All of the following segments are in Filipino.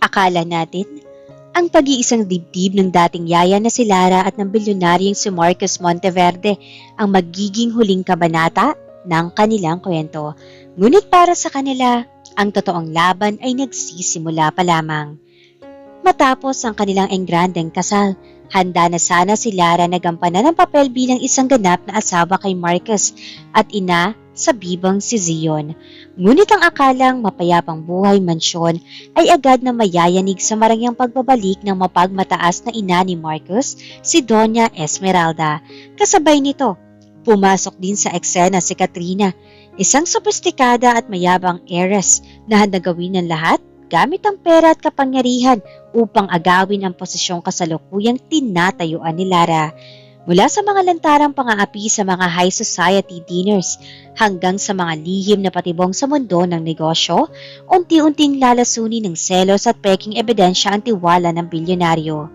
Akala natin, ang pag-iisang dibdib ng dating yaya na si Lara at ng bilyonaryong si Marcos Monteverde ang magiging huling kabanata ng kanilang kwento. Ngunit para sa kanila, ang totoong laban ay nagsisimula pa lamang. Matapos ang kanilang engrandeng kasal, handa na sana si Lara na gampanan ang papel bilang isang ganap na asawa kay Marcos at ina sa bibang si Zion. Ngunit ang akalang mapayapang buhay mansyon ay agad na mayayanig sa marangyang pagbabalik ng mapagmataas na ina ni Marcos, si Doña Esmeralda. Kasabay nito, pumasok din sa eksena si Katrina, isang sophisticada at mayabang heiress na handa gawin ng lahat gamit ang pera at kapangyarihan upang agawin ang posisyong kasalukuyang tinatayuan ni Lara. Mula sa mga lantarang pang-aapi sa mga high society dinners hanggang sa mga lihim na patibong sa mundo ng negosyo, unti-unting lalasunin ng selos at peking ebidensya ang tiwala ng bilyonaryo.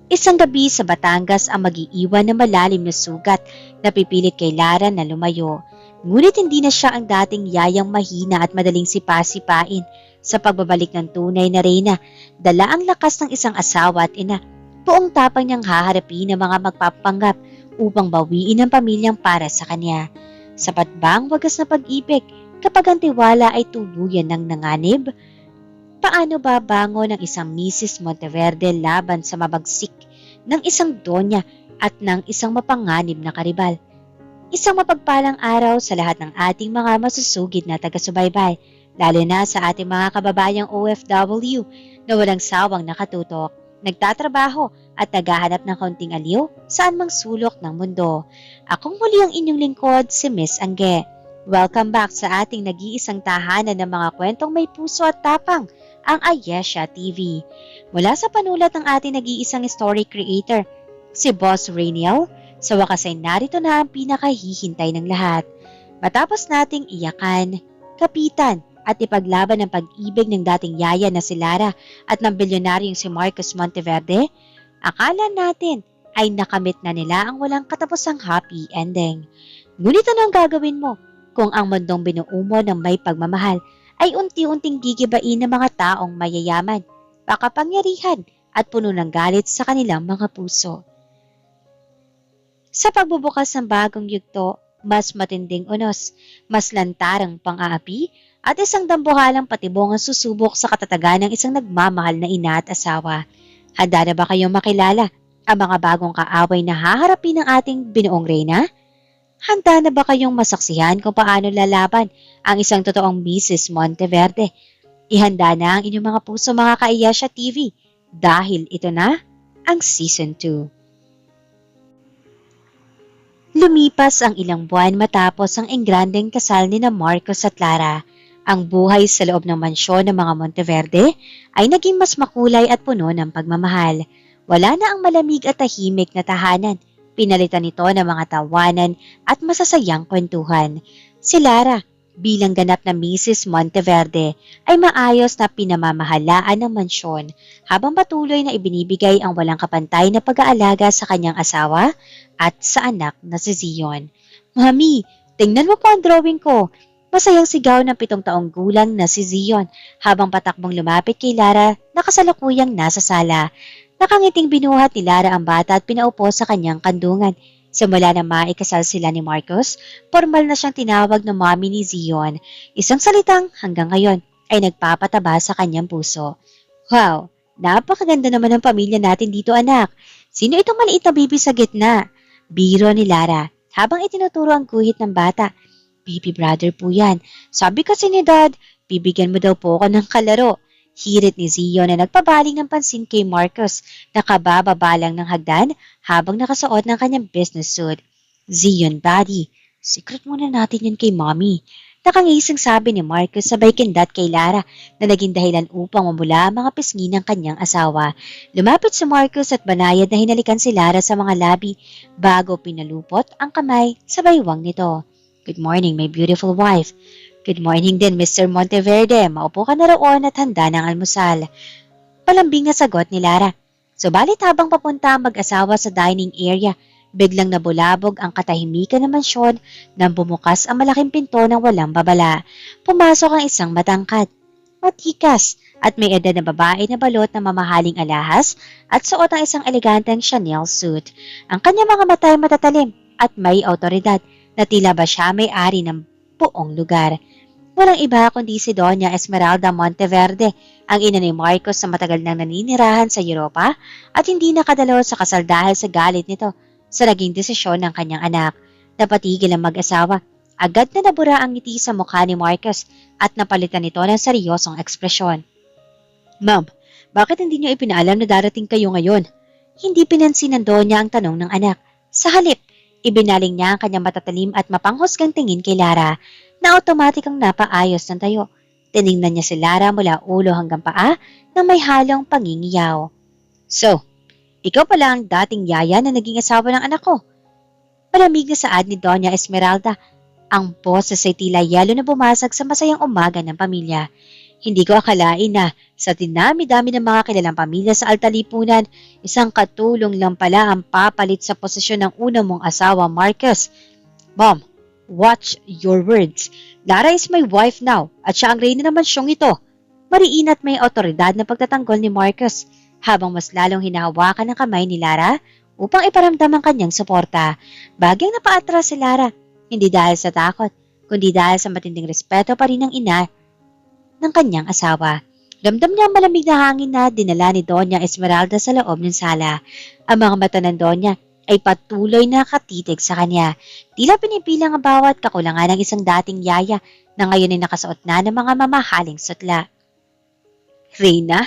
Isang gabi sa Batangas ang mag-iiwan ng malalim na sugat na pipilit kay Lara na lumayo. Ngunit hindi na siya ang dating yayang mahina at madaling sipa-sipain. Sa pagbabalik ng tunay na reyna, dala ang lakas ng isang asawa at ina. Buong tapang niyang haharapin ang mga magpapanggap upang bawiin ang pamilyang para sa kanya. Sapat ba ang wagas na pag-ibig kapag ang tiwala ay tuluyan ng nanganib? Paano babangon ng isang Mrs. Monteverde laban sa mabagsik ng isang donya at ng isang mapanganib na karibal? Isang mapagpalang araw sa lahat ng ating mga masusugid na taga-subaybay, lalo na sa ating mga kababayang OFW na walang sawang nakatutok, nagtatrabaho at naghahanap ng kaunting aliw saan mang sulok ng mundo. Akong muli ang inyong lingkod, si Miss Angge. Welcome back sa ating nag-iisang tahanan ng mga kwentong may puso at tapang, ang Ayesha TV. Mula sa panulat ng ating nag-iisang story creator, si Boss Rainiel, sa wakas ay narito na ang pinakahihintay ng lahat. Matapos nating iyakan, kapitan, at ipaglaban ang pag-ibig ng dating yaya na si Lara at ng bilyonaryong si Marcos Monteverde, akala natin ay nakamit na nila ang walang katapusang happy ending. Ngunit ano ang gagawin mo kung ang mundong binuo mo ng may pagmamahal ay unti-unting gigibain ng mga taong mayayaman, makapangyarihan at puno ng galit sa kanilang mga puso? Sa pagbubukas ng bagong yugto, mas matinding unos, mas lantarang pang-aapi, at isang dambuhalang patibong ang susubok sa katatagan ng isang nagmamahal na ina at asawa. Handa na ba kayong makilala ang mga bagong kaaway na haharapin ng ating binuong reyna? Handa na ba kayong masaksihan kung paano lalaban ang isang totoong Mrs. Monteverde? Ihanda na ang inyong mga puso, mga ka-Ayesha TV, dahil ito na ang Season 2. Lumipas ang ilang buwan matapos ang engrandeng kasal ni na Marcos at Lara. Ang buhay sa loob ng mansyon ng mga Monteverde ay naging mas makulay at puno ng pagmamahal. Wala na ang malamig at tahimik na tahanan. Pinalitan ito ng mga tawanan at masasayang kwentuhan. Si Lara, bilang ganap na Mrs. Monteverde, ay maayos na pinamamahalaan ng mansyon habang patuloy na ibinibigay ang walang kapantay na pag-aalaga sa kanyang asawa at sa anak na si Zion. "Mami, tingnan mo po ang drawing ko." Masayang sigaw ng 7 taong gulang na si Zion habang patakbong lumapit kay Lara na kasalukuyang nasa sala. Nakangiting binuhat ni Lara ang bata at pinaupo sa kanyang kandungan. Simula na maikasal sila ni Marcos, formal na siyang tinawag na mommy ni Zion. Isang salitang hanggang ngayon ay nagpapataba sa kanyang puso. "Wow, napakaganda naman ng pamilya natin dito, anak. Sino itong maliit na baby sa gitna?" Biro ni Lara habang itinuturo ang guhit ng bata. "Baby brother po yan. Sabi kasi ni Dad, bibigyan mo daw po ako ng kalaro." Hirit ni Zion na nagpabaling ng pansin kay Marcos na kabababa lang ng hagdan habang nakasuot ng kanyang business suit. "Zion, buddy, secret muna natin yan kay Mommy." Nakangising sabi ni Marcos sabay kindat kay Lara na naging dahilan upang mamula ang mga pisngi ng kanyang asawa. Lumapit si Marcos at banayad na hinalikan si Lara sa mga labi bago pinalupot ang kamay sa baywang nito. "Good morning, my beautiful wife." "Good morning din, Mr. Monteverde. Maupo ka na roon at handa ng almusal." Palambing na sagot ni Lara. Subalit habang papunta ang mag-asawa sa dining area, biglang nabulabog ang katahimikan ng mansyon nang bumukas ang malaking pinto ng walang babala. Pumasok ang isang matangkad, matikas, at may edad na babae na balot na mamahaling alahas at suot ang isang eleganteng Chanel suit. Ang kanyang mga mata ay matatalim at may autoridad na tila ba siya may-ari ng buong lugar. Walang iba kundi si Doña Esmeralda Monteverde, ang ina ni Marcos na matagal nang naninirahan sa Europa at hindi nakadalaw sa kasal dahil sa galit nito sa naging desisyon ng kanyang anak. Napatigil ang mag-asawa. Agad na nabura ang ngiti sa mukha ni Marcos at napalitan nito ng seryosong ekspresyon. Ma'am, bakit hindi niyo ipinaalam na darating kayo ngayon? Hindi pinansin ng Doña ang tanong ng anak. Sa halip, ibinaling niya ang kanyang matatalim at mapanghusgang tingin kay Lara na otomatikang napaayos ng tayo. Tiningnan niya si Lara mula ulo hanggang paa na may halong pangingiyaw. So, ikaw pala ang dating yaya na naging asawa ng anak ko. Malamig na saad ni Doña Esmeralda. Ang boses ay tila yelo na bumasag sa masayang umaga ng pamilya. Hindi ko akalain na sa dinami-dami ng mga kilalang pamilya sa Altalipunan, isang katulong lang pala ang papalit sa posisyon ng una mong asawa, Marcos. Mom, watch your words. Lara is my wife now at siya ang reyna ng mansyong ito. Mariin at may otoridad na pagtatanggol ni Marcos habang mas lalong hinahawakan ng kamay ni Lara upang iparamdam ang kanyang suporta. Bagyang napaatras si Lara. Hindi dahil sa takot, kundi dahil sa matinding respeto pa rin ng ina ng kanyang asawa. Ramdam niya ang malamig na hangin na dinala ni Doña Esmeralda sa loob ng sala. Ang mga mata ng Doña ay patuloy na katitig sa kanya. Tila pinipilang ang bawat kakulangan ng isang dating yaya na ngayon ay nakasuot na ng mga mamahaling sutla. Reyna?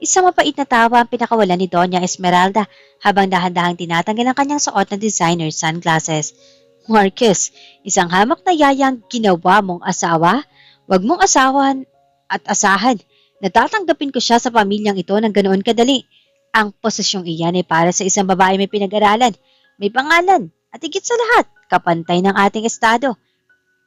Isang mapait na tawa ang pinakawalan ni Doña Esmeralda habang dahan-dahang tinatanggal ang kanyang suot na designer sunglasses. Marcos, isang hamak na yayang ginawa mong asawa? Huwag mong asawan at asahan. Natatanggapin ko siya sa pamilyang ito ng ganoon kadali. Ang posisyong iyan ay para sa isang babae may pinag-aralan, may pangalan, at higit sa lahat, kapantay ng ating estado.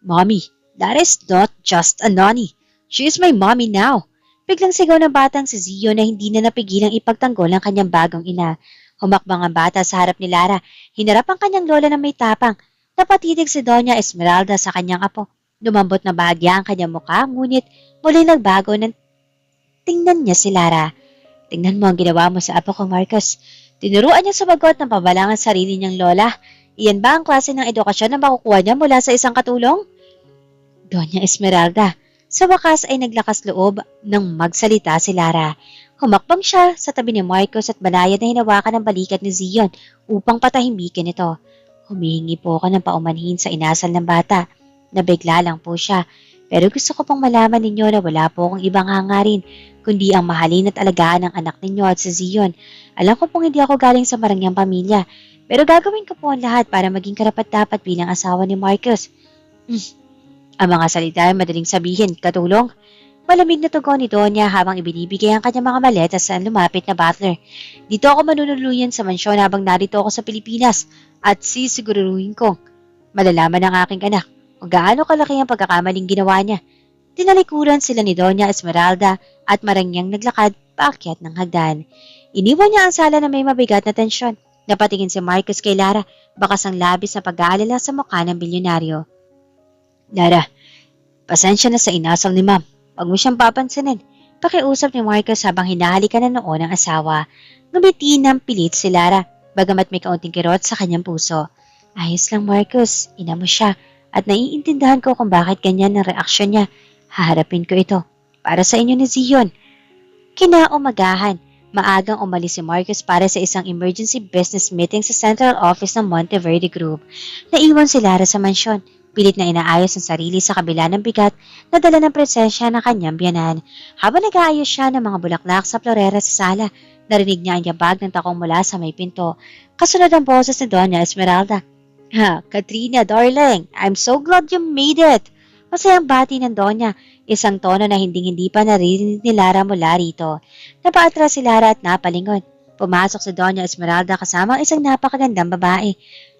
Mommy, that is not just a nanny. She is my mommy now. Biglang sigaw ng batang si Zio na hindi na napigilang ipagtanggol ang kanyang bagong ina. Humakbang ang bata sa harap ni Lara. Hinarap ang kanyang lola na may tapang. Napatitig si Doña Esmeralda sa kanyang apo. Lumambot na bahagya ang kanyang mukha, ngunit muli nagbago ng tingnan niya si Lara. Tingnan mo ang ginawa mo sa apo ko, Marcos. Tinuruan niya sumagot ng pabalangan sarili niyang lola. Iyan ba ang klase ng edukasyon na makukuha niya mula sa isang katulong? Doña Esmeralda, sa wakas ay naglakas loob nang magsalita si Lara. Humakbang siya sa tabi ni Marcos at banayad na hinawakan ang balikat ni Zion upang patahimikin ito. Humihingi po ako ng paumanhin sa inasal ng bata. Nabigla lang po siya. Pero gusto ko pong malaman ninyo na wala po akong ibang hangarin, kundi ang mahalin at alagaan ng anak ninyo at si Zion. Alam ko pong hindi ako galing sa marangyang pamilya, pero gagawin ko po ang lahat para maging karapat-dapat bilang asawa ni Marcos. Ang mga salita ay madaling sabihin, katulong. Malamig na tugon ni Doña habang ibinibigay ang kanyang mga maletas sa lumapit na butler. Dito ako manunuluyan sa mansyon habang narito ako sa Pilipinas at sisiguruhin kong malalaman ng aking anak kung gaano kalaki ang pagkakamaling ginawa niya. Tinalikuran sila ni Doña Esmeralda at marangyang naglakad paakyat ng hagdan. Iniwan niya ang sala na may mabigat na tensyon. Napatingin si Marcos kay Lara, bakas ang labis na pag-aalala sa mukha ng bilyonaryo. Lara, pasensya na sa inasal ni Ma'am. Huwag mo siyang papansinin. Pakiusap ni Marcos habang hinahalikan na noon ang asawa. Ngumiti ng pilit si Lara, bagamat may kaunting kirot sa kanyang puso. Ayos lang, Marcos. Ina mo siya. At naiintindihan ko kung bakit ganyan ang reaksyon niya. Haharapin ko ito. Para sa inyo ni Zion. Kinaumagahan, maagang umalis si Marcos para sa isang emergency business meeting sa central office ng Monteverde Group. Naiwan si Lara sa mansyon. Pilit na inaayos ang sarili sa kabila ng bigat na dala ng presensya ng kanyang biyanan. Habang nag-aayos siya ng mga bulaklak sa florera sa sala, narinig niya ang yabag ng takong mula sa may pinto. Kasunod ang boses ni Doña Esmeralda. Katrina, darling, I'm so glad you made it. Masayang bati ng Doña, isang tono na hindi pa naririnig ni Lara mula rito. Napaatras si Lara at napalingon. Pumasok si Doña Esmeralda kasama ang isang napakagandang babae.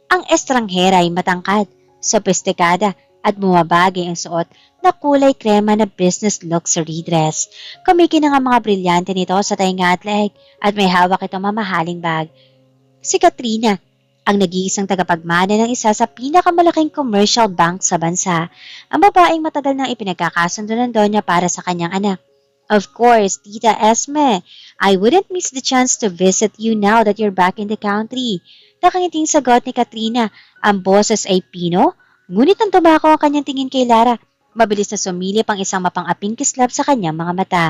Ang estranghera ay matangkad, sophisticada at bumabagay ang suot na kulay krema na business luxury dress. Kumikinang ang mga brilyante nito sa tainga at leeg at may hawak itong mamahaling bag. Si Katrina, ang nag-iisang tagapagmana ng isa sa pinakamalaking commercial bank sa bansa, ang babaeng matagal nang ipinagkakasundo ng Donya para sa kanyang anak. Of course, Tita Esme, I wouldn't miss the chance to visit you now that you're back in the country. Nakangiting sagot ni Katrina. Ang boses ay Pino, ngunit nang tumako ang kanyang tingin kay Lara, mabilis na sumilip ang isang mapang-aping kislap sa kanyang mga mata.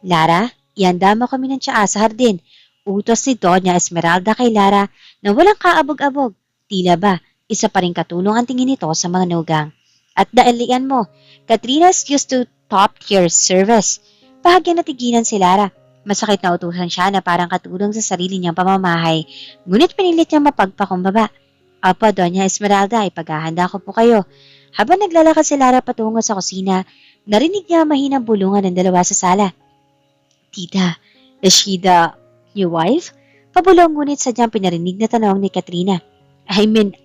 Lara, ihanda mo kami ng tsaa sa hardin. Utos ni Doña Esmeralda kay Lara na walang kaabog-abog. Tila ba, isa pa rin katulong ang tingin nito sa mga nugang. At daalian mo, Katrina's used to top-tier service. Bahagyang natigilan si Lara. Masakit na utusan siya na parang katulong sa sarili niyang pamamahay. Ngunit pinilit niyang mapagpakumbaba. Opo, Doña Esmeralda, ipaghahanda ko po kayo. Habang naglalakad si Lara patungo sa kusina, narinig niya mahinang bulungan ng dalawa sa sala. Tita, is she the new wife? Pabulong ngunit sadyang pinarinig na tanong ni Katrina. I mean,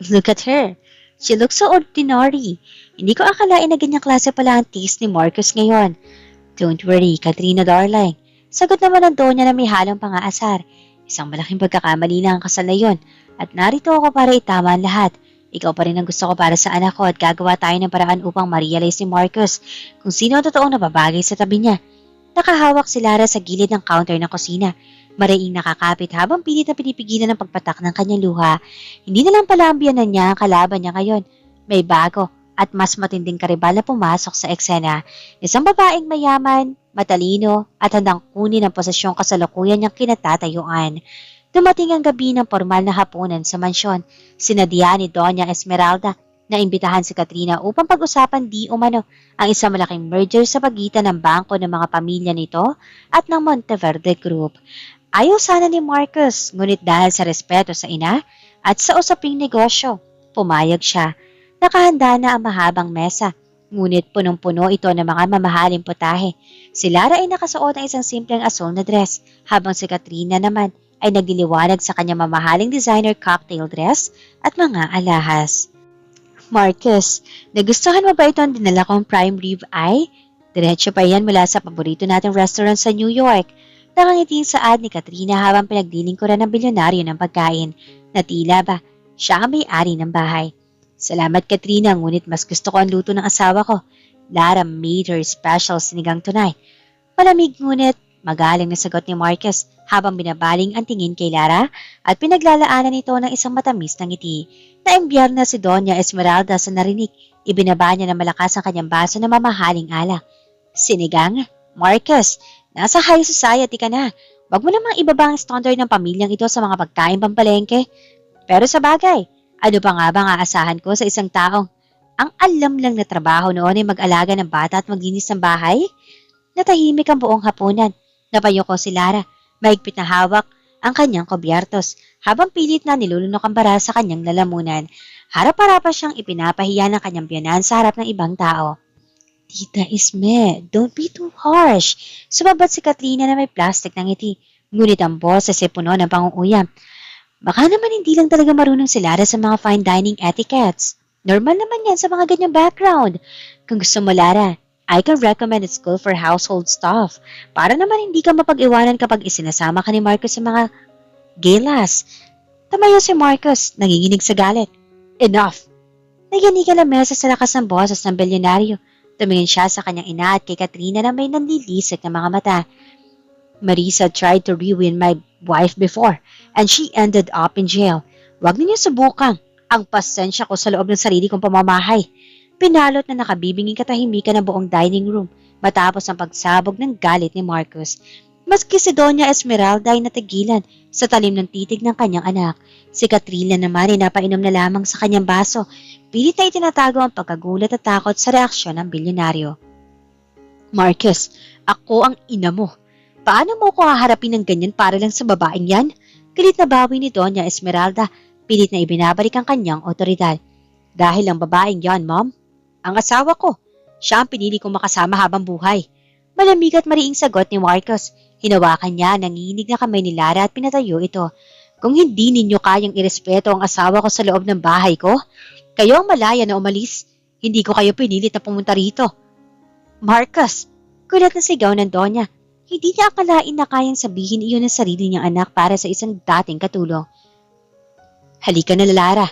look at her. She looks so ordinary. Hindi ko akalain na ganyang klase pala ang taste ni Marcus ngayon. Don't worry, Katrina darling. Sagot naman ng Donya na may halong pang-aasar. Isang malaking pagkakamali lang ang kasal na yun. At narito ako para itama ang lahat. Ikaw pa rin ang gusto ko para sa anak ko at gagawa tayo ng paraan upang ma-realize ni Marcus kung sino ang totoong nababagay sa tabi niya. Nakahawak si Lara sa gilid ng counter ng kusina. Mariing nakakapit habang pilit na pinipigilan ng pagpatak ng kanyang luha. Hindi na lang pala ang biyanan niya ang kalaban niya ngayon. May bago at mas matinding karibal na pumasok sa eksena. Isang babaeng mayaman, matalino at handang kunin ang posesyong kasalukuyan niyang kinatatayuan. Dumating ang gabi ng formal na hapunan sa mansyon. Sinadya ni Doña Esmeralda na imbitahan si Katrina upang pag-usapan di umano ang isang malaking merger sa pagitan ng bangko ng mga pamilya nito at ng Monteverde Group. Ayaw sana ni Marcus, ngunit dahil sa respeto sa ina at sa usaping negosyo, pumayag siya. Nakahanda na ang mahabang mesa, ngunit punong-puno ito ng mga mamahaling putahe. Si Lara ay nakasuot ng isang simpleng asul na dress, habang si Katrina naman ay nagdiliwanag sa kanyang mamahaling designer cocktail dress at mga alahas. Marcus, nagustuhan mo ba ito ang dinala kong prime rib eye? Diretso pa yan mula sa paborito nating restaurant sa New York. Nakangiting saad ni Katrina habang pinagdilingkuran ng bilyonaryo ng pagkain na tila ba siya ang may-ari ng bahay. Salamat Katrina, ngunit mas gusto ko ang luto ng asawa ko. Lara made her special sinigang tunay. Malamig ngunit magaling na sagot ni Marcus habang binabaling ang tingin kay Lara at pinaglalaanan nito ng isang matamis na ngiti. Naimbyar na si Doña Esmeralda sa narinig. Ibinaba niya na malakas ang kanyang baso na mamahaling alak. Sinigang? Marcus, nasa high society ka na. Wag mo namang ibaba ang standard ng pamilyang ito sa mga pagkain pampalengke. Pero sa bagay, ano pa nga bang aasahan ko sa isang taong ang alam lang na trabaho noon ay mag-alaga ng bata at maglinis ng bahay? Natahimik ang buong hapunan. Napayoko si Lara. Mahigpit na hawak ang kanyang kobyertos habang pilit na nilulunok ang bara sa kanyang lalamunan. Harap-harap siyang ipinapahiya ng kanyang biyanan sa harap ng ibang tao. Tita Esme, don't be too harsh. Sumabat si Katrina na may plastic ng ngiti. Ngunit ang boses ay puno ng pangunguyam. Baka naman hindi lang talaga marunong si Lara sa mga fine dining etiquettes. Normal naman yan sa mga ganyang background. Kung gusto mo, Lara, I can recommend a school for household stuff. Para naman hindi ka mapag-iwanan kapag isinasama ka ni Marcus sa mga galas. Tamayo si Marcus, nanginginig sa galit. Enough! Nagyanikan ang mesa sa lakas ng boses ng bilyonaryo. Tumingin siya sa kanyang ina at kay Katrina na may nanlilisik na mga mata. Marisa tried to ruin my wife before and she ended up in jail. Huwag ninyo subukang ang pasensya ko sa loob ng sarili kong pamamahay. Pinalot na nakabibinging katahimikan ng buong dining room matapos ang pagsabog ng galit ni Marcus. Maski si Doña Esmeralda ay natigilan sa talim ng titig ng kanyang anak. Si Katrina naman ay napainom na lamang sa kanyang baso. Pilit na itinatago ang pagkagulat at takot sa reaksyon ng bilyonaryo. Marcus, ako ang ina mo. Paano mo ko haharapin ng ganyan para lang sa babaeng yan? Galit na bawi ni Doña Esmeralda. Pilit na ibinabalik ang kanyang otoridad. Dahil ang babaeng yan, Mom, ang asawa ko. Siya ang pinili kong makasama habang buhay. Malamig at mariing sagot ni Marcus. Hinawakan niya ang nanginig na kamay ni Lara at pinatayo ito. Kung hindi ninyo kayang irespeto ang asawa ko sa loob ng bahay ko, kayo ang malaya na umalis. Hindi ko kayo pinilit na pumunta rito. Marcus, kulat na sigaw ng Donya. Hindi niya akalain na kayang sabihin iyon ng sarili niyang anak para sa isang dating katulong. Halika na, Lara.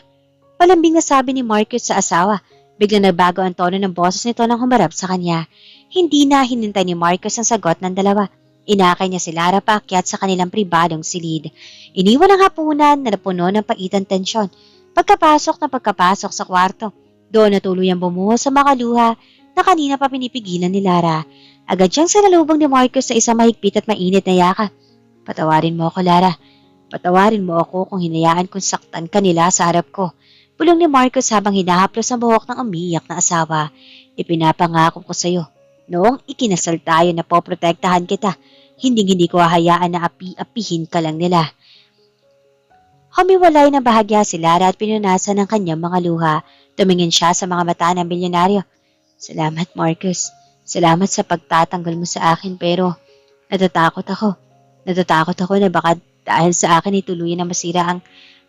Palambing na sabi ni Marcus sa asawa. Biglang nagbago ang tono ng boses nito nang humarap sa kanya. Hindi na hinintay ni Marcus ang sagot ng dalawa. Inakay niya si Lara paakyat sa kanilang pribadong silid. Iniwan ang hapunan na napuno ng paitan tensyon. Pagkapasok sa kwarto, doon na tuluyang bumuhos sa makaluha na kanina pa pinipigilan ni Lara. Agad siyang sinalubong ni Marcus sa isang mahigpit at mainit na yaka. Patawarin mo ako, Lara. Patawarin mo ako kung hinayaan kong saktan kanila sa harap ko. Bulong ni Marcus habang hinahaplos ang buhok ng umiiyak na asawa. Ipinapangako ko sa iyo, noong ikinasal tayo na poprotektahan kita, hindi ko hahayaan na api-apihin ka lang nila. Humiwalay na bahagya si Lara at pinunasan ng kanyang mga luha. Tumingin siya sa mga mata ng bilyonaryo. Salamat, Marcus. Salamat sa pagtatanggol mo sa akin, pero natatakot ako. Natatakot ako na baka dahil sa akin ituluyan na masira ang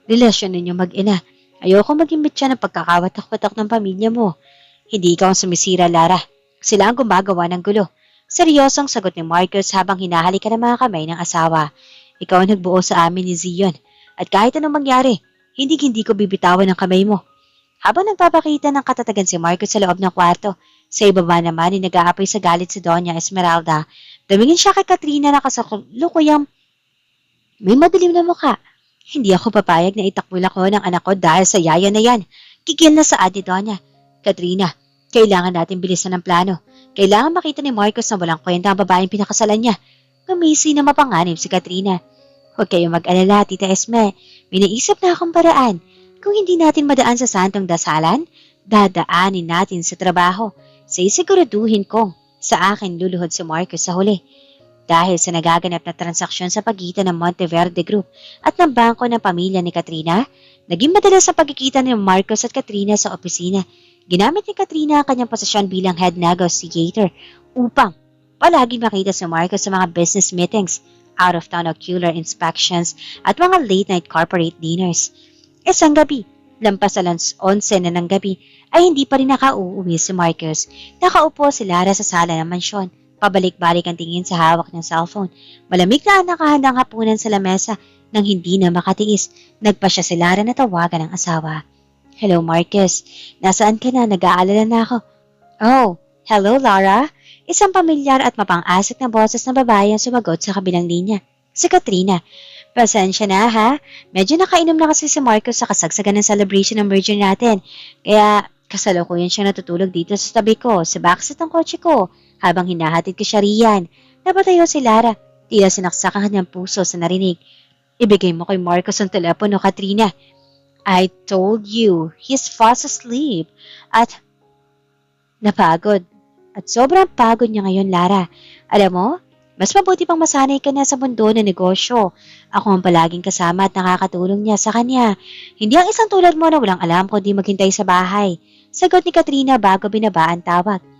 relasyon ninyo mag-ina. Ayoko maging bitya ng pagkakawatak-watak ng pamilya mo. Hindi ikaw ang sumisira, Lara. Sila ang gumagawa ng gulo. Seryosong sagot ni Marcus habang hinahalikan ng mga kamay ng asawa. Ikaw ang nagbuo sa amin ni Zion. At kahit anong mangyari, hindi ko bibitawan ang kamay mo. Habang nagpapakita ng katatagan si Marcus sa loob ng kwarto, sa ibaba naman ay nag-aapoy sa galit si Doña Esmeralda. Tumingin siya kay Katrina na kasalukuyang may madilim na mukha. Hindi ako papayag na itakbul ako ng anak ko dahil sa yaya na yan. Kikil na saad ni Doña. Katrina, kailangan natin bilisan ng plano. Kailangan makita ni Marcus na walang kwenta ang babaeng pinakasalan niya. Gumisi na mapanganib si Katrina. Huwag kayong mag-alala, Tita Esme. May naisip na akong paraan. Kung hindi natin madaan sa santong dasalan, dadaanin natin sa trabaho. Sisiguraduhin kong sa akin luluhod si Marcus sa huli. Dahil sa nagaganap na transaksyon sa pagitan ng Monteverde Group at ng bangko ng pamilya ni Katrina, naging madalas sa pagkikita ni Marcus at Katrina sa opisina. Ginamit ni Katrina ang kanyang posisyon bilang head negotiator upang palagi makita si Marcus sa mga business meetings, out-of-town ocular inspections at mga late-night corporate dinners. Isang gabi, lampas alas 11 na ng gabi, ay hindi pa rin nakauuwi si Marcus. Nakaupo si Lara sa sala ng mansyon. Pabalik-balik ang tingin sa hawak ng cellphone. Malamig na ang nakahandang hapunan sa lamesa nang hindi na makatiis. Nagpa siya si Lara na tawagan ng asawa. Hello, Marcus. Nasaan ka na? Nag-aalala na ako. Oh, hello, Lara. Isang pamilyar at mapang-asik na boses na babae ang sumagot sa kabilang linya. Si Katrina. Pasensya na, ha? Medyo nakainom na kasi si Marcus sa kasagsagan ng celebration ng merger natin. Kaya kasalukuyan siya natutulog dito sa tabi ko, sa backseat ng kotse ko, habang hinahatid ko siya riyan. Napatayo si Lara. Tila sinaksak ang kanyang puso sa narinig. Ibigay mo kay Marcus ang telepono, Katrina. I told you, he's fast asleep. At napagod. At sobrang pagod niya ngayon, Lara. Alam mo, mas mabuti pang masanay ka na sa mundo ng negosyo. Ako ang palaging kasama at nakakatulong niya sa kanya. Hindi ang isang tulad mo na walang alam kundi maghintay sa bahay. Sagot ni Katrina bago binaba ang tawag.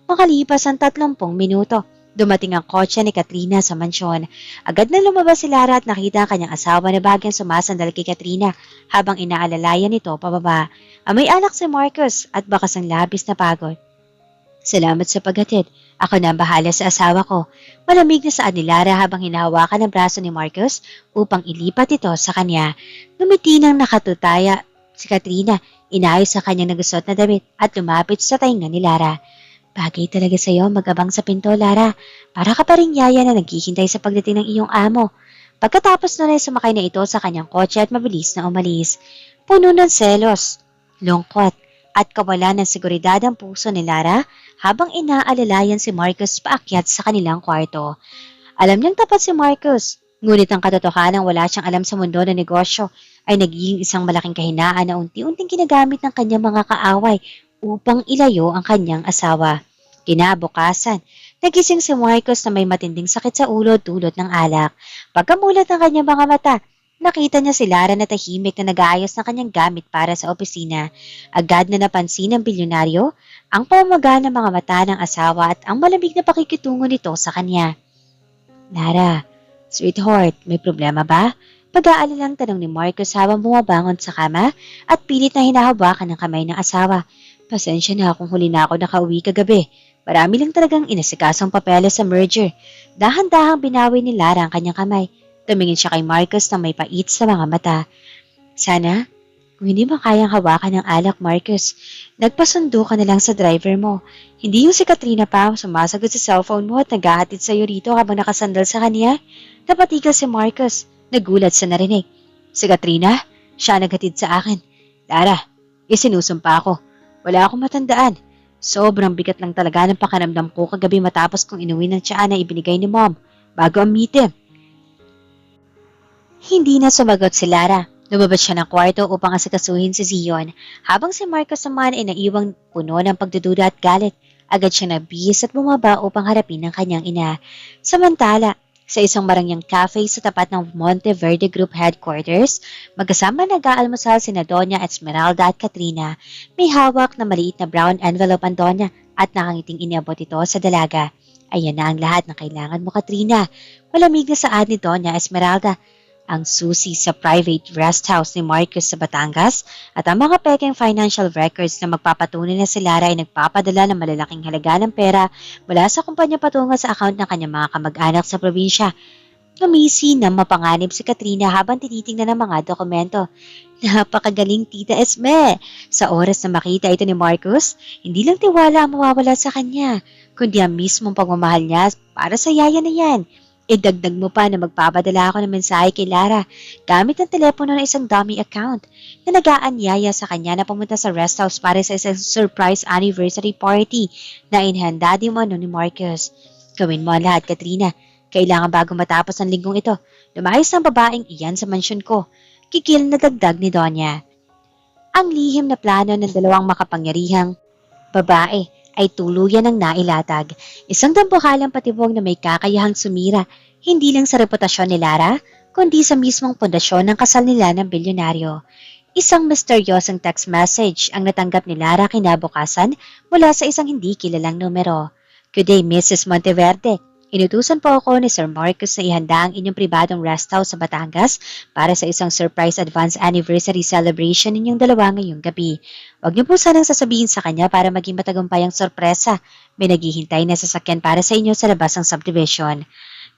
Makalipas ang 30 minuto, dumating ang kotse ni Katrina sa mansyon. Agad na lumabas si Lara at nakita ang kanyang asawa na bagyang sumasandal kay Katrina habang inaalalayan nito pababa. Amoy alak si Marcus at bakas ang labis na pagod. Salamat sa paghatid. Ako na ang bahala sa asawa ko. Malamig na saad ni Lara habang hinahawakan ang braso ni Marcus upang ilipat ito sa kanya. Ngumiti nang nakatutaya si Katrina, inayos sa kanyang nagusot na damit at lumapit sa tainga ni Lara. Bagay talaga sa iyo mag-abang sa pinto, Lara. Para ka pa rin yaya na naghihintay sa pagdating ng iyong amo. Pagkatapos na rin sumakay na ito sa kanyang kotse at mabilis na umalis. Puno ng selos, lungkot, at kawalan ng seguridad ang puso ni Lara habang inaalalayan si Marcus paakyat sa kanilang kwarto. Alam niyang tapat si Marcus, ngunit ang katotohanan wala siyang alam sa mundo ng negosyo ay nagiging isang malaking kahinaan na unti-unting ginagamit ng kanyang mga kaaway upang ilayo ang kanyang asawa. Kinabukasan, nagising si Marcus na may matinding sakit sa ulo dulot ng alak. Pagkamulat ng kanyang mga mata, nakita niya si Lara na tahimik na nag-aayos ng kanyang gamit para sa opisina. Agad na napansin ng bilyonaryo ang pamaga ng mga mata ng asawa at ang malamig na pakikitungo nito sa kanya. Lara, sweetheart, may problema ba? Pag-aalalang tanong ni Marcus habang bumabangon sa kama at pilit na hinahawakan ng kamay ng asawa. Pasensya na kung huli na ako nakauwi kagabi. Marami lang talagang inasikasong papeles sa merger. Dahan-dahang binawi ni Lara ang kanyang kamay. Tumingin siya kay Marcus na may pait sa mga mata. Sana, kung hindi mo kayang hawakan ng alak, Marcus, nagpasundo ka na lang sa driver mo. Hindi yung si Katrina pa sumasagot sa cellphone mo at naghahatid sa'yo rito habang nakasandal sa kanya. Napatigil si Marcus. Nagulat sa narinig. Si Katrina? Siya naghatid sa akin. Lara, isinusumpa ako. Wala akong matandaan. Sobrang bigat lang talaga ng pakiramdam ko kagabi matapos kong inuwi ng tiyaan na ibinigay ni Mom bago ang meeting. Hindi na sumagot si Lara. Lumabas siya ng kwarto upang asikasuhin si Zion, habang si Marcos naman ay naiwang puno ng pagdududa at galit. Agad siya nabihis at bumaba upang harapin ang kanyang ina. Samantala, sa isang marangyang cafe sa tapat ng Monteverde Group Headquarters, magkasama nag-aalmusal sina Doña Esmeralda at Katrina. May hawak na maliit na brown envelope ang Doña at nakangiting iniabot ito sa dalaga. Ayan na ang lahat na kailangan mo, Katrina. Malamig na saad ni Doña Esmeralda. Ang susi sa private rest house ni Marcus sa Batangas at ang mga pekeng financial records na magpapatunay na si Lara ay nagpapadala ng malalaking halaga ng pera mula sa kumpanya patungo sa account ng kanyang mga kamag-anak sa probinsya. Ngumisi na mapanganib si Katrina habang tinitingnan ang mga dokumento. Napakagaling, Tita Esme! Sa oras na makita ito ni Marcus, hindi lang tiwala ang mawawala sa kanya, kundi ang mismong pagmamahal niya para sa yaya na yan. Idagdag mo pa na magpapadala ako ng mensahe kay Lara gamit ang telepono ng isang dummy account na nag-aanyaya sa kanya na pumunta sa rest house para sa isang surprise anniversary party na inihanda din mo ni Marcus. Gawin mo ang lahat, Katrina. Kailangan bago matapos ang linggong ito, lumayas ang babaeng iyan sa mansyon ko. Kikil na dagdag ni Donya. Ang lihim na plano ng dalawang makapangyarihang babae ay tuluyan ng nailatag. Isang dambuhalang patibong na may kakayahang sumira, hindi lang sa reputasyon ni Lara, kundi sa mismong pundasyon ng kasal nila ng bilyonaryo. Isang misteryosong text message ang natanggap ni Lara kinabukasan mula sa isang hindi kilalang numero. Good day, Mrs. Monteverde. Inutusan po ako ni Sir Marcus na ihanda ang inyong pribadong rest house sa Batangas para sa isang surprise advance anniversary celebration ninyong dalawa ngayong gabi. Huwag niyo po sanang sasabihin sa kanya para maging matagumpay ang sorpresa. May naghihintay na sasakyan para sa inyo sa labas ng subdivision.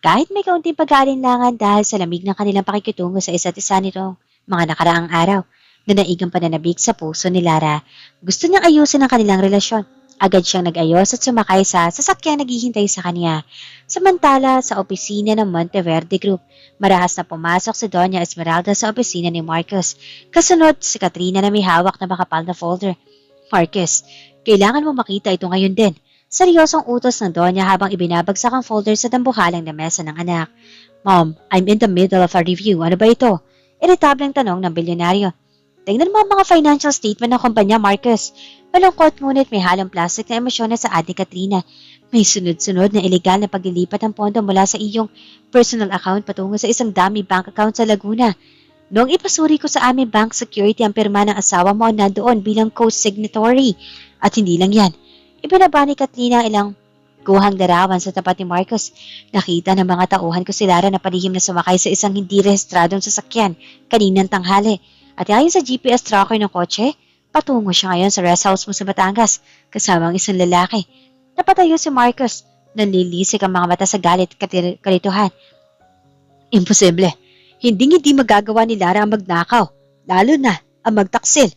Kahit may kaunting pag-aalinlangan dahil sa lamig ng kanilang pakikitungo sa isa't isa nitong mga nakaraang araw, nanaigang pananabik sa puso ni Lara. Gusto niyang ayusin ang kanilang relasyon. Agad siyang nag-ayos at sumakay sa sasakyang naghihintay sa kanya. Samantala, sa opisina ng Monteverde Group, marahas na pumasok si Doña Esmeralda sa opisina ni Marcus. Kasunod, si Katrina na may hawak na makapal na folder. Marcus, kailangan mo makita ito ngayon din. Seryosong utos ng Doña habang ibinabagsak ang folder sa dambuhalang na mesa ng anak. Mom, I'm in the middle of a review. Ano ba ito? Iritableng tanong ng bilyonaryo. Tingnan mo ang mga financial statement ng kumpanya, Marcus. Malungkot ngunit may halong plastic na emosyon na sa ating Katrina. May sunod-sunod na ilegal na paglilipat ng pondo mula sa iyong personal account patungo sa isang dummy bank account sa Laguna. Noong ipasuri ko sa aming bank security ang pirma ng asawa mo nandoon bilang co-signatory. At hindi lang yan. Ibinaba ni Katrina ilang guhang larawan sa tapat ni Marcus. Nakita ng mga tauhan ko si Lara na palihim na sumakay sa isang hindi rehistradong sasakyan kaninang tanghali. At ayon sa GPS tracker ng kotse, patungo siya ngayon sa rest house mo sa Batangas kasama ang isang lalaki. Napatayo si Marcus. Nanlilisik ang mga mata sa galit at kalituhan. Imposible. Hindi magagawa ni Lara ang magnakaw. Lalo na ang magtaksil.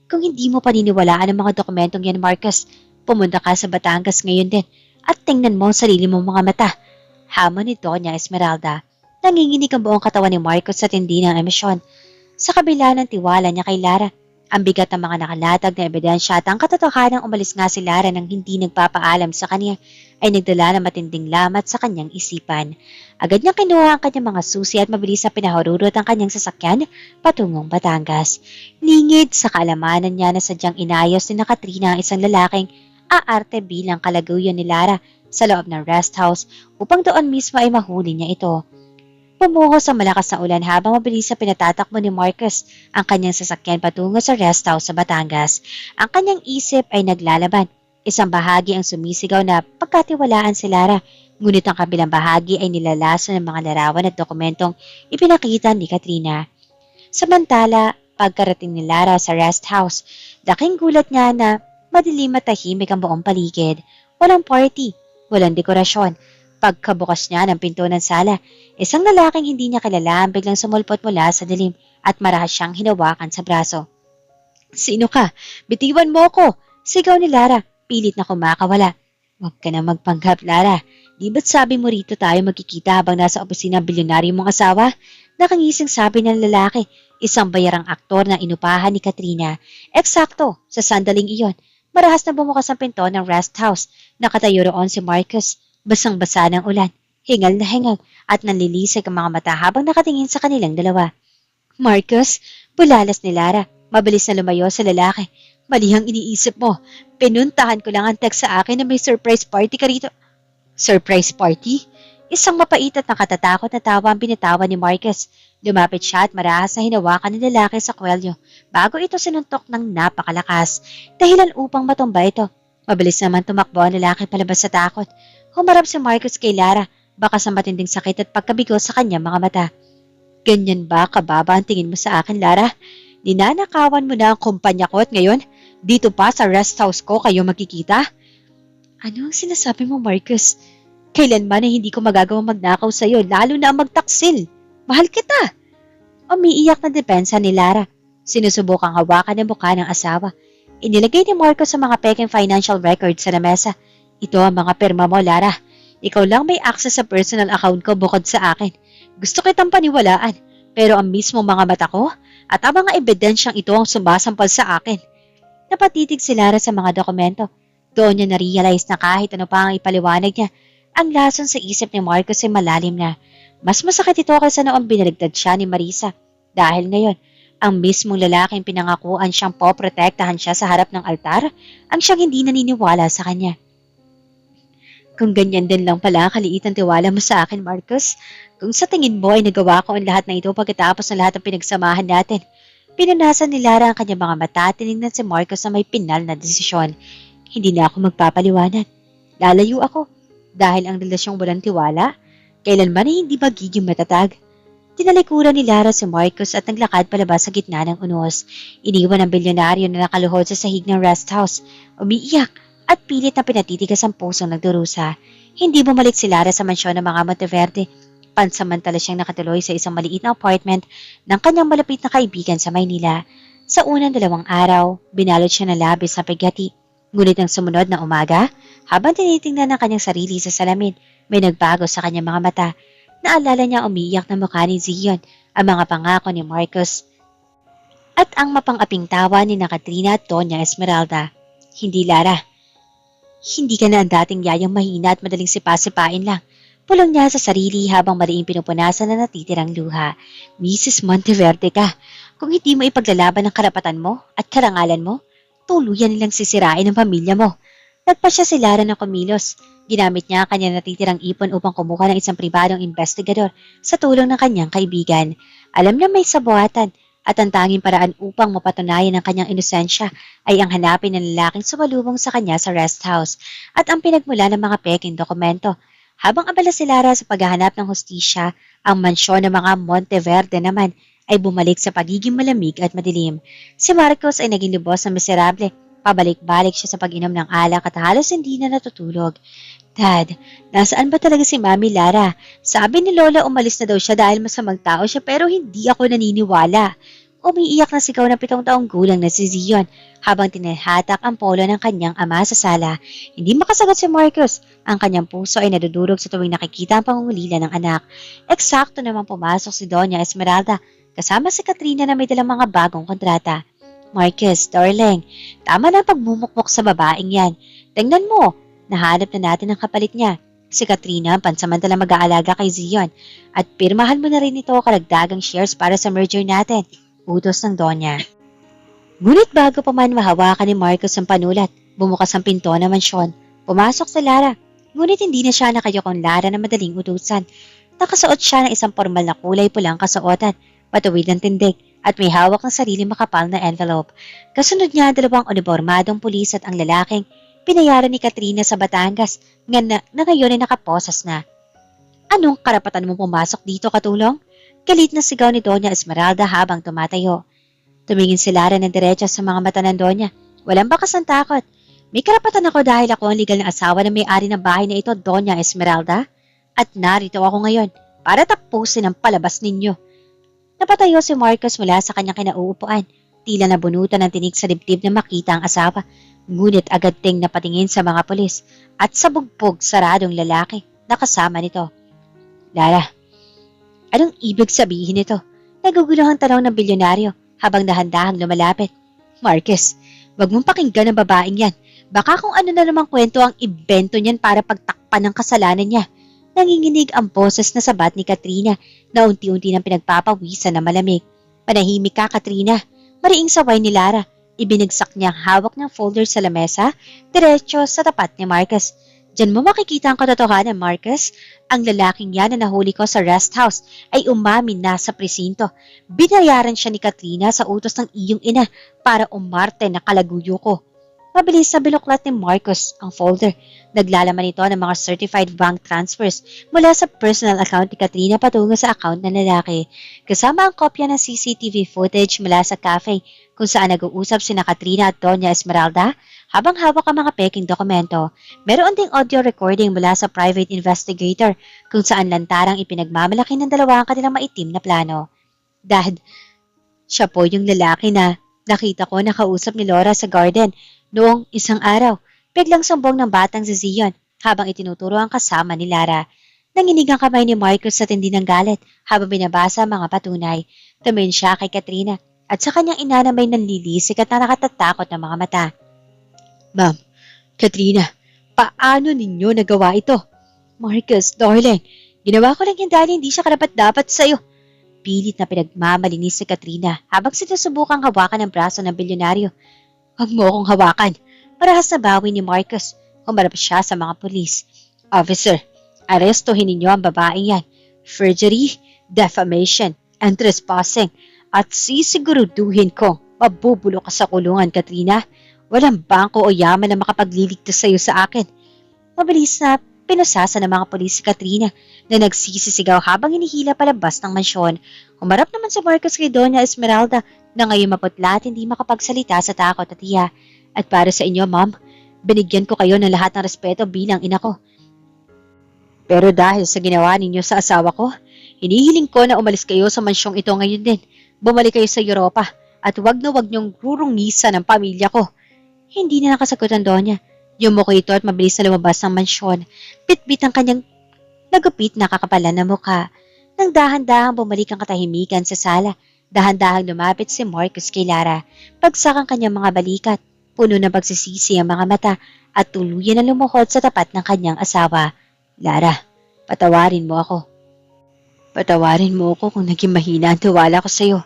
Kung hindi mo paniniwalaan ang mga dokumentong yan, Marcus, pumunta ka sa Batangas ngayon din at tingnan mo ang sarili mong mga mata. Hamon ni Doña Esmeralda. Nanginginig ang buong katawan ni Marcus sa tindi ng emosyon. Sa kabila ng tiwala niya kay Lara, ang bigat ng mga nakalatag na ebidensya at ang katotohanang umalis nga si Lara nang hindi nagpapaalam sa kanya ay nagdala ng matinding lamat sa kanyang isipan. Agad niyang kinuha ang kanyang mga susi at mabilis na pinahururot ang kanyang sasakyan patungong Batangas. Lingid sa kaalamanan niya na sadyang inayos ni Katrina ang isang lalaking aarte bilang kalaguyan ni Lara sa loob ng rest house upang doon mismo ay mahuli niya ito. Pumuhos ang malakas na ulan habang mabilis na pinatatakbo ni Marcus ang kanyang sasakyan patungo sa rest house sa Batangas. Ang kanyang isip ay naglalaban. Isang bahagi ang sumisigaw na pagkatiwalaan si Lara, ngunit ang kabilang bahagi ay nilalason ng mga larawan at dokumentong ipinakita ni Katrina. Samantala, pagkarating ni Lara sa rest house, laking gulat niya na madilim at tahimik ang buong paligid. Walang party, walang dekorasyon, Pagkabukas niya ng pinto ng sala, isang lalaking hindi niya kilala ang biglang sumulpot mula sa dilim at marahas siyang hinawakan sa braso. "Sino ka? Bitiwan mo ako!" Sigaw ni Lara, pilit na kumakawala. "Huwag ka na magpanggap, Lara. Di ba't sabi mo rito tayo magkikita habang nasa opisina ang bilyonaryo mong asawa?" Nakangising sabi ng lalaki, isang bayarang aktor na inupahan ni Katrina. Eksakto, sa sandaling iyon, marahas na bumukas ang pinto ng rest house. Nakatayo roon si Marcus, basang-basa ng ulan, hingal na hingal at nanlilisik ang mga mata habang nakatingin sa kanilang dalawa. "Marcus," bulalas ni Lara, mabilis na lumayo sa lalaki. "Mali ang iniisip mo. Pinuntahan ko lang ang text sa akin na may surprise party ka rito." "Surprise party?" Isang mapait at nakatatakot na tawa ang binitawan ni Marcus. Lumapit siya at marahas na hinawakan ng lalaki sa kwelyo bago ito sinuntok ng napakalakas, dahilan upang matumba ito. Mabilis naman tumakbo ang lalaki palabas sa takot. Humarap si Marcus kay Lara, baka sa matinding sakit at pagkabigo sa kanyang mga mata. "Ganyan ba kababa ang tingin mo sa akin, Lara? Ninanakawan mo na ang kumpanya ko at ngayon, dito pa sa rest house ko kayo magkikita?" "Ano ang sinasabi mo, Marcus? Kailanman ay hindi ko magagawang magnakaw sa iyo, lalo na ang magtaksil. Mahal kita." Umiiyak na depensa ni Lara. Sinusubukang hawakan ang mukha ng asawa. Inilagay ni Marcos sa mga peking financial records sa lamesa. "Ito ang mga pirma mo, Lara. Ikaw lang may access sa personal account ko bukod sa akin. Gusto kitang paniwalaan, pero ang mismo mga mata ko at ang mga ebidensyang ito ang sumasampal sa akin." Napatitig si Lara sa mga dokumento. Doon niya na-realize na kahit ano pa ang ipaliwanag niya, ang lason sa isip ni Marcos ay malalim na. Mas masakit ito kaysa noong binaligtad siya ni Marisa. Dahil ngayon, ang mismong lalaking pinangakuan siyang poprotektahan siya sa harap ng altar, ang siyang hindi naniniwala sa kanya. "Kung ganyan din lang pala kaliit ang tiwala mo sa akin, Marcos, kung sa tingin mo ay nagawa ko ang lahat na ito pagkatapos ng lahat ng pinagsamahan natin." Pinunasan ni Lara ang kanyang mga mata at tinignan si Marcos na may pinal na desisyon. "Hindi na ako magpapaliwanag. Lalayo ako. Dahil ang relasyong walang tiwala, kailanman ay hindi magiging matatag." Tinalikuran ni Lara si Marcos at naglakad palabas sa gitna ng unos. Iniwan ang bilyonaryo na nakaluhod sa sahig ng rest house, umiiyak at pilit na pinatitigas ang pusong nagdurusa. Hindi bumalik si Lara sa mansyon ng mga Monteverde. Pansamantala siyang nakatuloy sa isang maliit na apartment ng kanyang malapit na kaibigan sa Maynila. Sa unang 2 araw, binalot siya ng labis na paghati. Ngunit ang sumunod na umaga, habang tinitingnan ng kanyang sarili sa salamin, may nagbago sa kanyang mga mata. Naalala niya umiiyak na mukha ni Zion, ang mga pangako ni Marcos, at ang mapang-aping tawa ni Katrina at Doña Esmeralda. "Hindi, Lara. Hindi ka na ang dating yayang mahina at madaling sipa-sipain lang." Pulong niya sa sarili habang maliing pinupunasan na natitirang luha. "Mrs. Monteverde ka. Kung hindi mo ipaglalaban ang karapatan mo at karangalan mo, tuluyan nilang sisirain ang pamilya mo." Nagpasya si Lara ng kumilos. Ginamit niya ang kanyang natitirang ipon upang kumuha ng isang pribadong investigador sa tulong ng kanyang kaibigan. Alam niya may sabuatan at ang tanging paraan upang mapatunayan ang kanyang inosensya ay ang hanapin ng lalaking sumalubong sa kanya sa rest house at ang pinagmula ng mga peking dokumento. Habang abala si Lara sa paghahanap ng hustisya, ang mansyon ng mga Monteverde naman ay bumalik sa pagiging malamig at madilim. Si Marcos ay naging lubos na miserable. Pabalik-balik siya sa pag-inom ng alak at halos hindi na natutulog. "Dad, nasaan ba talaga si Mami Lara? Sabi ni Lola umalis na daw siya dahil masamang tao siya pero hindi ako naniniwala." Umiiyak na sigaw ng 7 taong gulang na si Zion habang tinahatak ang polo ng kanyang ama sa sala. Hindi makasagot si Marcos. Ang kanyang puso ay nadudurog sa tuwing nakikita ang pangungulila ng anak. Eksakto namang pumasok si Doña Esmeralda kasama si Katrina na may dalang mga bagong kontrata. "Marcos, darling, tama na ang pagmumukmok sa babaeng yan. Tingnan mo, nahanap na natin ang kapalit niya. Si Katrina ang pansamantalang mag-aalaga kay Zion at pirmahan mo na rin ito karagdagang shares para sa merger natin." Utos ng Donya. Ngunit bago pa man mahawakan ni Marcos ang panulat, bumukas ang pinto ng mansyon. Pumasok si Lara, ngunit hindi na siya nakayokong Lara na madaling utusan. Nakasuot siya ng isang formal na kulay pulang kasuotan, matuwid ng tindig, at may hawak ng sarili makapal na envelope. Kasunod niya 2 unibormadong pulis at ang lalaking pinayaran ni Katrina sa Batangas na ngayon ay nakaposas na. "Anong karapatan mo pumasok dito, katulong?" Galit na sigaw ni Doña Esmeralda habang tumatayo. Tumingin si Lara ng diretso sa mga mata ng Doña. Walang bakas ng takot. "May karapatan ako dahil ako ang legal na asawa ng may-ari ng bahay na ito, Doña Esmeralda." At narito ako ngayon para tapusin ang palabas ninyo. Napatayo si Marcus mula sa kanyang kinauupuan. Tila nabunutan ng tinik sa dibdib na makita ang asawa. Ngunit agad ding napatingin sa mga pulis at sa bugbog saradong lalaki na kasama nito. Lara, anong ibig sabihin nito? Naguguluhang tanong ng bilyonaryo habang dahan-dahang lumalapit. Marcus, wag mong pakinggan ang babaeng yan. Baka kung ano na namang kwento ang ibento niyan para pagtakpan ng kasalanan niya. Nanginginig ang boses na sabat ni Katrina na unti-unti nang pinagpapawisan na malamig. Panahimik ka, Katrina. Mariing saway ni Lara. Ibinagsak niya ang hawak ng folder sa lamesa, diretso sa tapat ni Marcus. Diyan mo makikita ang katotohanan, Marcus. Ang lalaking yan na nahuli ko sa rest house ay umamin na sa presinto. Binayaran siya ni Katrina sa utos ng iyong ina para umarte na kalaguyo ko. Mabilis na binuklat ni Marcus ang folder. Naglalaman ito ng mga certified bank transfers mula sa personal account ni Katrina patungo sa account ng lalaki. Kasama ang kopya ng CCTV footage mula sa cafe kung saan nag-uusap sina Katrina at Doña Esmeralda habang hawak ang mga peking dokumento. Meron ding audio recording mula sa private investigator kung saan lantarang ipinagmamalaki ng dalawa ang kanilang maitim na plano. Dad, siya po yung lalaki na nakita ko nakausap ni Laura sa garden noong isang araw. Biglang sumbong ng batang si Zion habang itinuturo ang kasama ni Lara. Nanginig ang kamay ni Marcus sa tindi ng galit habang binabasa ang mga patunay. Tumingin siya kay Katrina at sa kanyang ina na may nanlilisik at nakatatakot na mga mata. Ma'am, Katrina, paano ninyo nagawa ito? Marcus, darling, ginawa ko lang yan dahil hindi siya karapat-dapat sa'yo. Pilit na pinagmamalinis si Katrina habang sinusubukang hawakan ang braso ng bilyonaryo. Huwag mo akong hawakan. Parahas na bawi ni Marcus. Humarap siya sa mga pulis. Officer, arestuhin ninyo ang babaeng yan. Forgery, defamation, and trespassing. At sisiguraduhin ko, mabubulo ka sa kulungan, Katrina. Walang bangko o yaman na makapagliligtas sa iyo sa akin. Mabilis na pinasasa ng mga pulis si Katrina na nagsisisigaw habang hinihila palabas ng mansyon. Humarap naman sa Marcus kay Doña Esmeralda na ngayon maputla at hindi makapagsalita sa takot at hiya. At para sa inyo, ma'am, binigyan ko kayo ng lahat ng respeto bilang ina ko. Pero dahil sa ginawa ninyo sa asawa ko, hinihiling ko na umalis kayo sa mansyong ito ngayon din. Bumalik kayo sa Europa at wag na wag niyong rurungisan ang pamilya ko. Hindi na nakasagot ang Donya. Yumuko ito at mabilis na lumabas ng mansyon. Bitbit ang kanyang nagupit na kakapalan na mukha. Nang dahan-dahang bumalik ang katahimikan sa sala, dahan-dahang lumapit si Marcus kay Lara. Pagsak ang kanyang mga balikat, puno ng pagsisisi ang mga mata at tuluyan na lumuhod sa tapat ng kanyang asawa. Lara, patawarin mo ako. Patawarin mo ako kung naging mahina ang tiwala ko sa iyo.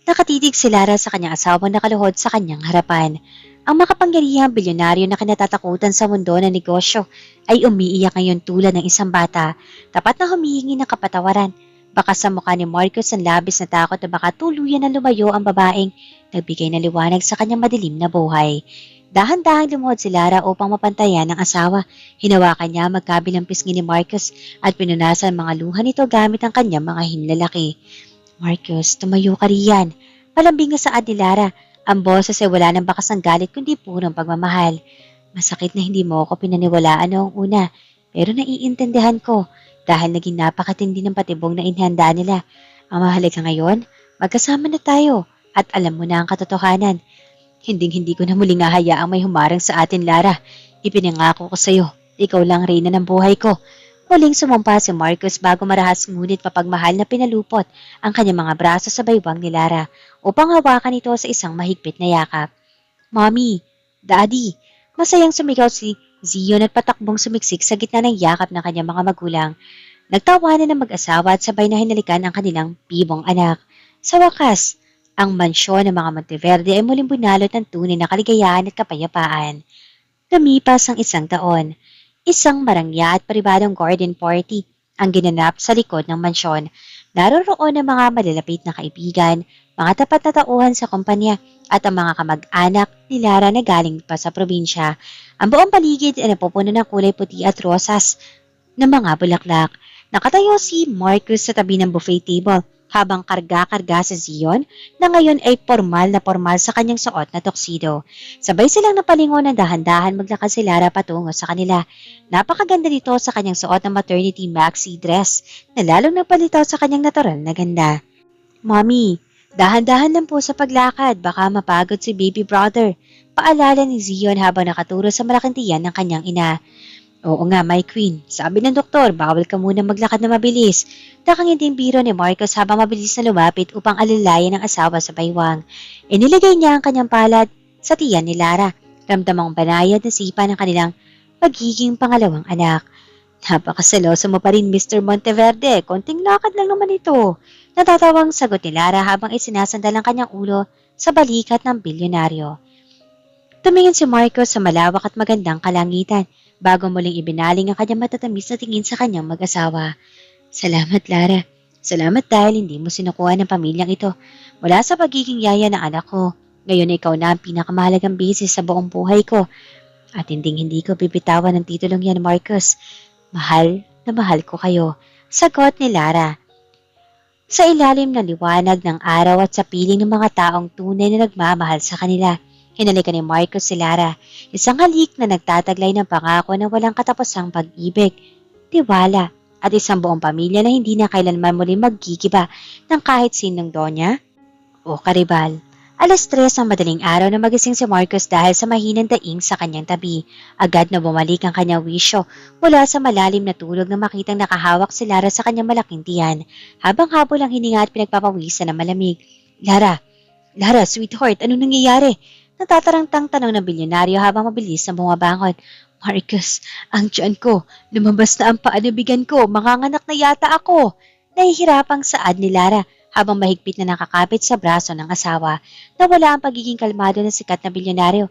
Nakatitig si Lara sa kanyang asawang nakaluhod sa kanyang harapan. Ang makapangyarihang bilyonaryo na kinatatakutan sa mundo ng negosyo ay umiiyak ngayon tulad ng isang bata, tapat na humihingi ng kapatawaran. Baka sa mukha ni Marcus ang labis na takot na baka tuluyan na lumayo ang babaeng nagbigay ng liwanag sa kanyang madilim na buhay. Dahan-dahang lumuhod si Lara upang mapantayan ang asawa. Hinawakan niya magkabilang pisngi ni Marcus at pinunasan ang mga luha nito gamit ang kanyang mga hinlalaki. Marcus, tumayo ka riyan. Malambing na saad ni Lara. Ang boses ay wala ng bakas ng galit kundi purong pagmamahal. Masakit na hindi mo ako pinaniwalaan noong una, pero naiintindihan ko dahil naging napakatindi ng patibong na inihanda nila. Ang mahalaga ngayon, magkasama na tayo at alam mo na ang katotohanan. Hinding-hindi ko na muling hahayaang may humarang sa atin, Lara. Ipinangako ko sa iyo, ikaw lang reyna ng buhay ko. Muling sumumpa si Marcus bago marahas ngunit mapagmahal na pinalupot ang kanyang mga braso sa baywang ni Lara upang hawakan ito sa isang mahigpit na yakap. Mommy, Daddy, masayang sumigaw si Zion at patakbong sumiksik sa gitna ng yakap ng kanyang mga magulang. Nagtawanan ng mag-asawa at sabay na hinalikan ang kanilang bibong anak. Sa wakas, ang mansyon ng mga Monteverde ay muling bunalot ng tunay na kaligayahan at kapayapaan. Lumipas ang isang taon. Isang marangya at pribadong garden party ang ginanap sa likod ng mansyon. Naroroon ang mga malalapit na kaibigan, mga tapat na tauhan sa kumpanya at ang mga kamag-anak ni Lara na galing pa sa probinsya. Ang buong paligid ay napupuno ng kulay puti at rosas ng mga bulaklak. Nakatayo si Marcus sa tabi ng buffet table habang karga-karga si Zion na ngayon ay formal na formal sa kanyang suot na tuxedo. Sabay silang napalingon ng dahan-dahan maglakad si Lara patungo sa kanila. Napakaganda nito sa kanyang suot na maternity maxi dress na lalong napalitaw sa kanyang natural na ganda. Mommy, dahan-dahan lang po sa paglakad, baka mapagod si baby brother. Paalala ni Zion habang nakaturo sa malaking tiyan ng kanyang ina. Oo nga, my queen. Sabi ng doktor, bawal ka muna maglakad na mabilis. Nakanginding biro ni Marcos habang mabilis na lumapit upang alalayan ng asawa sa baywang. Inilagay niya ang kanyang palad sa tiyan ni Lara. Ramdamang banayad na sipa ng kanilang magiging pangalawang anak. Napakaseloso mo pa rin, Mr. Monteverde. Konting lakad lang naman ito. Natatawang sagot ni Lara habang isinasandal ang kanyang ulo sa balikat ng bilyonaryo. Tumingin si Marcos sa malawak at magandang kalangitan bago muling ibinaling ang kanyang matatamis na tingin sa kanyang mag-asawa. Salamat, Lara. Salamat dahil hindi mo sinukuha ng pamilyang ito mula sa pagiging yaya ng anak ko. Ngayon ikaw na ang pinakamahalagang bisis sa buong buhay ko. At hindi ko bibitawan ng titulong yan, Marcos. Mahal na mahal ko kayo. Sagot ni Lara. Sa ilalim ng liwanag ng araw at sa piling ng mga taong tunay na nagmamahal sa kanila, hinalikan ni Marcos si Lara, isang halik na nagtataglay ng pangako na walang katapusang pag-ibig, tiwala, at isang buong pamilya na hindi na kailanman muli maggigiba ng kahit sinong donya o karibal. 3:00 ang madaling araw na magising si Marcos dahil sa mahinang daing sa kanyang tabi. Agad na bumalik ang kanyang wisyo mula sa malalim na tulog na makitang nakahawak si Lara sa kanyang malaking tiyan, habang habol ang hininga at pinagpapawisan ng malamig. Lara, sweetheart, anong nangyayari? Natatarangtang tanong ng bilyonaryo habang mabilis na bumabangon. Marcos, ang tiyan ko, lumabas na ang paanabigan ko, manganganak na yata ako. Nahihirapang saad ni Lara habang mahigpit na nakakapit sa braso ng asawa na wala ang pagiging kalmado ng sikat na bilyonaryo.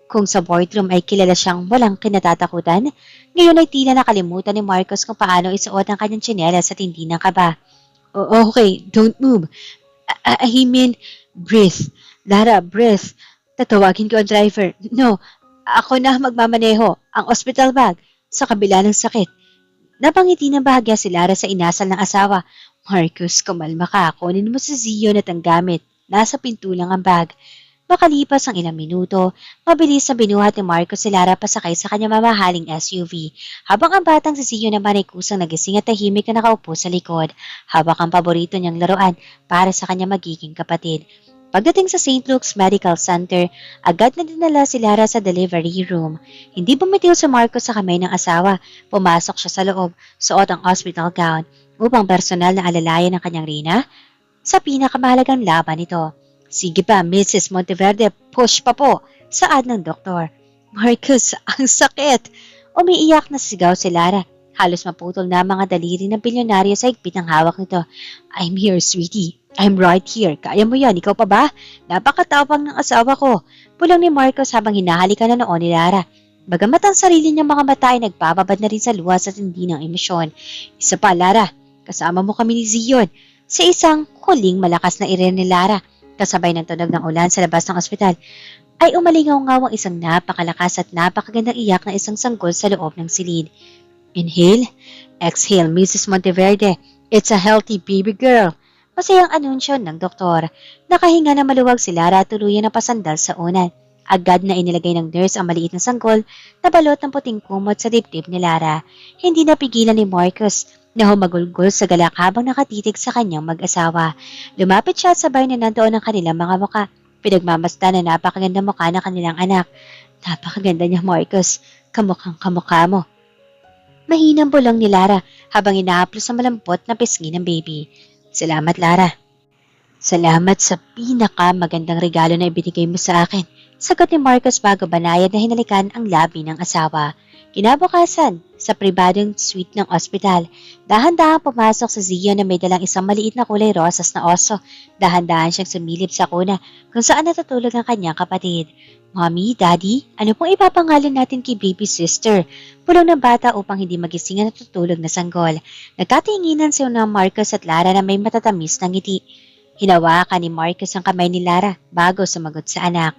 Kung sa boardroom ay kilala siyang walang kinatatakutan, ngayon ay tila nakalimutan ni Marcos kung paano isuot ang kanyang tsinelas at hindi ng kaba. Okay, don't move. I mean, breathe. Lara, breathe. Tatawagin ko ang driver. No, ako na magmamaneho. Ang hospital bag sa kabila ng sakit. Napangiti ng bahagya si Lara sa inasal ng asawa. Marcos, kumalma ka. Kunin mo si Zion at ang gamit. Nasa pinto lang ang bag. Makalipas ang ilang minuto, mabilis na binuhat ni Marcos si Lara pasakay sa kanyang mamahaling SUV, habang ang batang si Zion naman ay kusang nagising at tahimik na nakaupo sa likod, hawak ang paborito niyang laruan para sa kanyang magiging kapatid. Pagdating sa St. Luke's Medical Center, agad na dinala si Lara sa delivery room. Hindi bumitiw si Marcos sa kamay ng asawa. Pumasok siya sa loob, suot ang hospital gown, upang personal na alalayan ng kanyang rina sa pinakamahalagang laban nito. Sige pa, Mrs. Monteverde, push pa po, saad ng doktor. Marcos, ang sakit! Umiiyak na sigaw si Lara. Halos maputol na mga daliri ng bilyonaryo sa higpit ng hawak nito. I'm here, sweetie. I'm right here. Kaya mo yan, ikaw pa ba? Napakatapang ng asawa ko. Pulang ni Marcos habang hinahalikan na noon ni Lara. Bagamat ang sarili niyang mga mata ay nagbababad na rin sa luwas at hindi ng emosyon. Isa pa, Lara, kasama mo kami ni Zion. Sa isang huling malakas na iren ni Lara, kasabay ng tunog ng ulan sa labas ng ospital, ay umalingaw-ngaw ang isang napakalakas at napakagandang iyak na isang sanggol sa loob ng silid. Inhale, exhale, Mrs. Monteverde. It's a healthy baby girl. Masayang anunsyo ng doktor. Nakahinga na maluwag si Lara at tuluyan na pasandal sa unan. Agad na inilagay ng nurse ang maliit na sanggol na balot ng puting kumot sa dibdib ni Lara. Hindi napigilan ni Marcos na humagulgol sa galak habang nakatitig sa kanyang mag-asawa. Lumapit siya at sabay na nandoon ang kanilang mga muka. Pinagmamasdan na napakaganda mukha ng kanilang anak. Napakaganda niya, Marcos. Kamukhang kamukha mo. Mahinang bulong ni Lara habang inahaplos sa malambot na pisngi ng baby. Salamat, Lara. Salamat sa pinakamagandang regalo na ibinigay mo sa akin. Sagot ni Marcos bago banayad na hinalikan ang labi ng asawa. Kinabukasan, sa pribadong suite ng ospital, dahan-dahan pumasok si Zion na may dalang isang maliit na kulay rosas na oso. Dahan-dahan siyang sumilip sa kuna kung saan natutulog ang kanyang kapatid. Mommy, Daddy, ano pong ipapangalan natin kay baby sister? Pulong ng bata upang hindi magising ang natutulog na sanggol. Nagkatinginan si Marcos at Lara na may matatamis na ngiti. Hinawakan ni Marcos ang kamay ni Lara bago sumagot sa anak.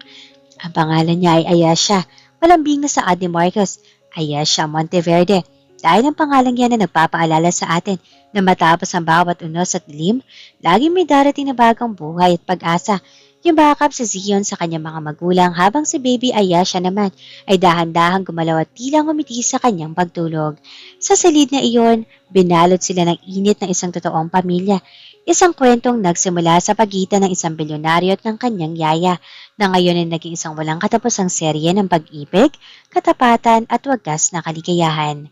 Ang pangalan niya ay Ayesha. Malambing na saad ni Marcos. Ayesha Monteverde. Dahil ang pangalang yan na nagpapaalala sa atin na matapos ang bawat unos at dilim, laging may darating na bagong buhay at pag-asa. Yung bakap si Zion sa kanyang mga magulang habang si Baby Ayesha naman ay dahan-dahang gumalaw at tila ngumiti sa kanyang pagtulog. Sa silid na iyon, binalot sila ng init ng isang totoong pamilya. Isang kwentong nagsimula sa pagitan ng isang bilyonaryo at ng kanyang yaya na ngayon ay naging isang walang katapusang serye ng pag-ibig, katapatan at wagas na kaligayahan.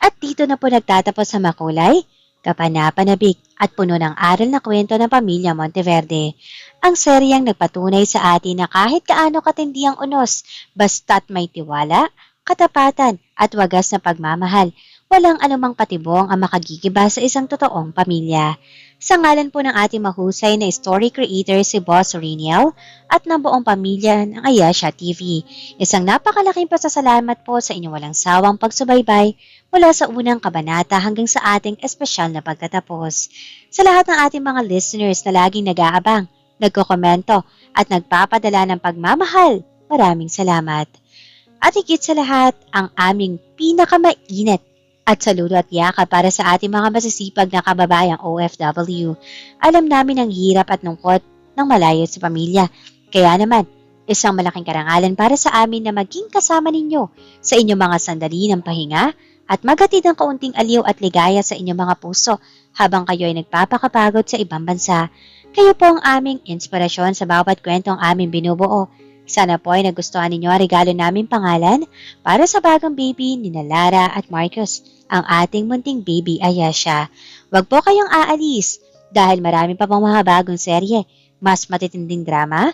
At dito na po nagtatapos sa makulay, kapanapanabik at puno ng aral na kwento ng pamilya Monteverde. Ang seryeng nagpatunay sa atin na kahit kaano katindi ang unos, basta't may tiwala, katapatan at wagas na pagmamahal, walang anumang patibong ang makagigiba sa isang totoong pamilya. Sa ngalan po ng ating mahusay na story creator si Boss Reniel at ng buong pamilya ng Ayesha TV, isang napakalaking pasasalamat po sa inyong walang sawang pagsubaybay mula sa unang kabanata hanggang sa ating espesyal na pagtatapos. Sa lahat ng ating mga listeners na laging nag-aabang, nagkokomento at nagpapadala ng pagmamahal, maraming salamat. At higit sa lahat, ang aming pinakamainit at saludo at yaka para sa ating mga masisipag na kababayang OFW. Alam namin ang hirap at lungkot ng malayo sa pamilya. Kaya naman, isang malaking karangalan para sa amin na maging kasama ninyo sa inyong mga sandali ng pahinga at maghatid ng kaunting aliw at ligaya sa inyong mga puso habang kayo ay nagpapakapagod sa ibang bansa. Kayo po ang aming inspirasyon sa bawat kwentong aming binubuo. Sana po ay nagustuhan ninyo ang regalo naming pangalan para sa bagong baby ni Lara at Marcus, ang ating munting baby Ayesha. Huwag po kayong aalis dahil marami pa pang mga bagong serye, mas matitinding drama,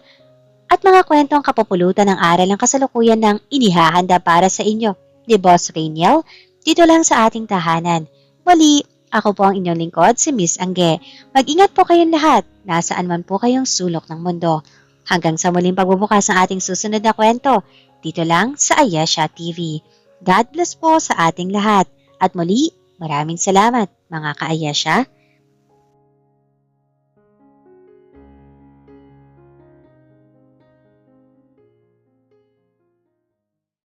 at mga kwentong kapupulutan ng aral ng kasalukuyan ng inihahanda para sa inyo ni Boss Reniel dito lang sa ating tahanan. Muli, ako po ang inyong lingkod, si Miss Angge. Mag-ingat po kayong lahat, nasaan man po kayong sulok ng mundo. Hanggang sa muling pagbubukas ng ating susunod na kwento, dito lang sa Ayesha TV. God bless po sa ating lahat. At muli, maraming salamat mga ka-Ayesha.